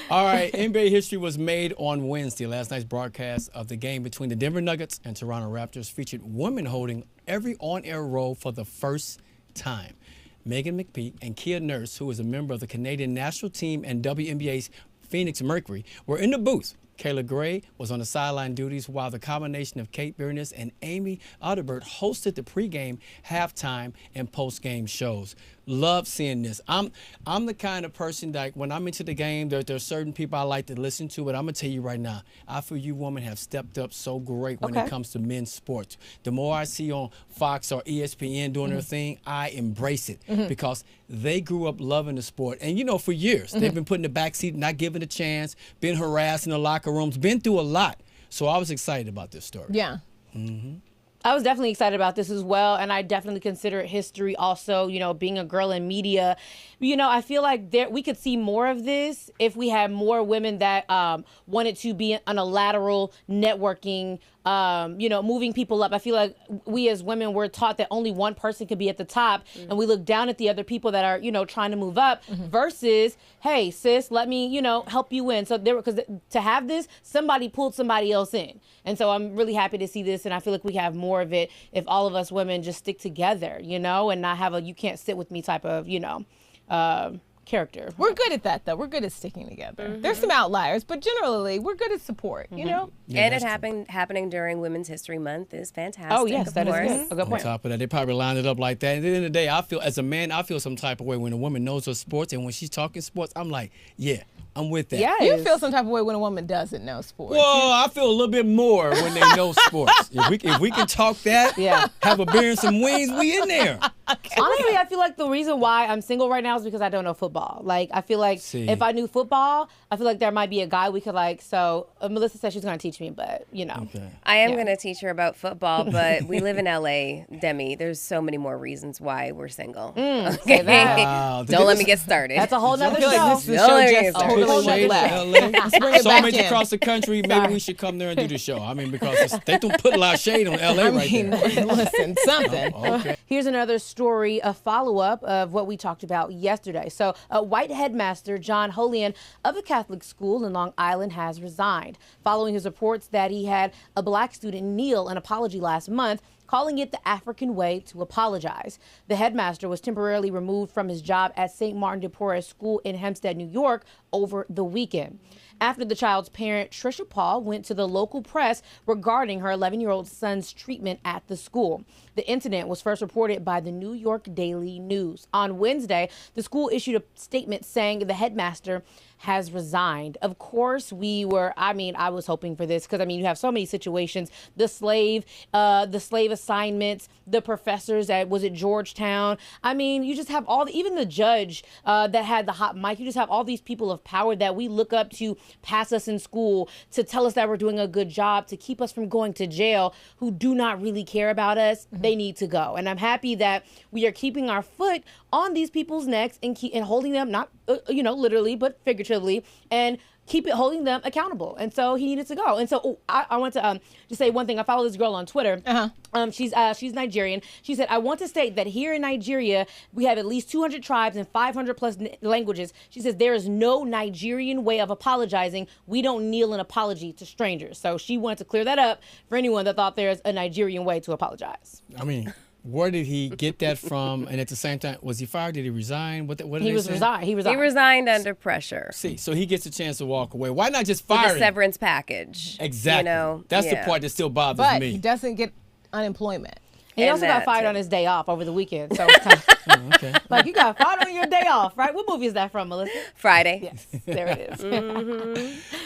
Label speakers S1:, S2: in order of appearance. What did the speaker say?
S1: All right, NBA history was made on Wednesday. Last night's broadcast of the game between the Denver Nuggets and Toronto Raptors featured women holding every on-air role for the first time. Megan McPhee and Kia Nurse, who is a member of the Canadian national team and WNBA's Phoenix Mercury, were in the booth. Kayla Gray was on the sideline duties while the combination of Kate Bernice and Amy Audibert hosted the pregame, halftime, and postgame shows. Love seeing this. I'm the kind of person that when I'm into the game, there's certain people I like to listen to, but I'm going to tell you right now, I feel you women have stepped up so great when it comes to men's sports. The more I see on Fox or ESPN doing their thing, I embrace it because they grew up loving the sport. And, you know, for years, they've been put in the backseat, not given a chance, been harassed in the locker rooms, been through a lot. So I was excited about this story.
S2: Yeah.
S3: I was definitely excited about this as well, and I definitely consider it history also, you know, being a girl in media. You know, I feel like we could see more of this if we had more women that wanted to be on a lateral networking, you know, moving people up. I feel like we as women were taught that only one person could be at the top, and we look down at the other people that are, you know, trying to move up versus, hey, sis, let me, you know, help you in. So because to have this, somebody pulled somebody else in. And so I'm really happy to see this, and I feel like we have more of it if all of us women just stick together, you know, and not have a you can't sit with me type of, you know, character.
S2: We're good at that, though. We're good at sticking together. There's some outliers, but generally, we're good at support, you know?
S4: Yeah, and it happening during Women's History Month is fantastic.
S3: Oh, yes, that is good. A good point.
S1: On top of that, they probably lined it up like that. At the end of the day, I feel, as a man, I feel some type of way when a woman knows her sports, and when she's talking sports, I'm like, yeah, I'm with that.
S3: Yeah,
S2: you feel some type of way when a woman doesn't know sports.
S1: Well, I feel a little bit more when they know sports. If we can talk that, have a beer and some wings, we in there.
S3: Honestly, I feel like the reason why I'm single right now is because I don't know football. Like, I feel like if I knew football, I feel like there might be a guy we could like. So Melissa said she's going to teach me, but you know.
S1: Okay.
S4: I am going to teach her about football, but we live in LA, Demi. There's so many more reasons why we're single. Okay.
S1: Wow.
S4: Don't let me get started.
S3: That's a whole nother show.
S2: Like this is the show just totally left. Let's bring it
S1: So
S2: back
S1: many
S2: in.
S1: across the country, maybe we should come there and do the show. I mean, because they don't put a lot of shade on LA right there.
S2: Listen, something.
S1: Okay.
S3: Here's another story, a follow-up of what we talked about yesterday. So white headmaster John Holian of a Catholic school in Long Island has resigned following his reports that he had a black student kneel an apology last month, calling it the African way to apologize. The headmaster was temporarily removed from his job at St. Martin de Porres School in Hempstead, New York, over the weekend. After the child's parent, Trisha Paul, went to the local press regarding her 11-year-old son's treatment at the school. The incident was first reported by the New York Daily News. On Wednesday, the school issued a statement saying the headmaster has resigned. Of course, I was hoping for this because, you have so many situations. The slave assignments, the professors was at Georgetown. You just have even the judge that had the hot mic. You just have all these people of power that we look up to pass us in school, to tell us that we're doing a good job, to keep us from going to jail, who do not really care about us. They need to go. And I'm happy that we are keeping our foot on these people's necks and holding them, not, literally, but figuratively, and holding them accountable. And so he needed to go. And so I want to just say one thing. I follow this girl on Twitter. She's Nigerian. She said, I want to state that here in Nigeria, we have at least 200 tribes and 500 plus languages. She says there is no Nigerian way of apologizing. We don't kneel in apology to strangers. So she wanted to clear that up for anyone that thought there's a Nigerian way to apologize.
S1: Where did he get that from? And at the same time, was he fired? Did he resign? What did
S3: he
S1: they say?
S3: Resigned. He
S4: resigned under pressure.
S1: See, so he gets a chance to walk away. Why not just fire him?
S4: The severance package.
S1: Exactly. That's the part that still bothers
S2: but
S1: me.
S2: He doesn't get unemployment.
S3: He also got fired on his day off over the weekend. So
S1: okay.
S3: Like, you got fired on your day off, right? What movie is that from, Melissa?
S4: Friday.
S3: Yes, there it is.